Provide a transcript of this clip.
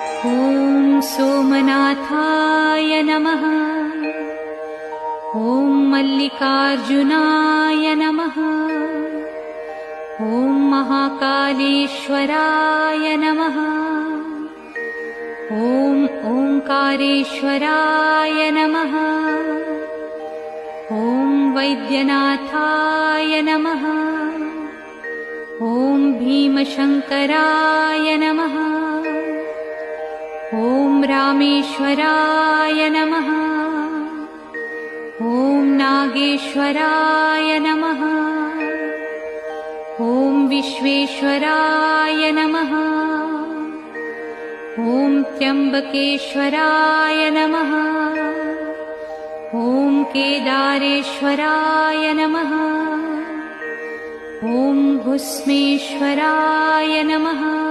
ॐ सोमनाथाय नमः। ॐ मल्लिकार्जुनाय नमः। ॐ महाकालेश्वराय नमः। ॐ ओंकारेश्वराय नमः। ॐ वैद्यनाथाय नमः। ॐ भीमशंकराय नमः। ॐ रामेश्वराय नमः। ॐ नागेश्वराय नमः। ॐ विश्वेश्वराय नमः। ॐ त्र्यंबकेश्वराय नमः। ॐ केदारेश्वराय नमः। ॐ भुस्मेश्वराय नमः।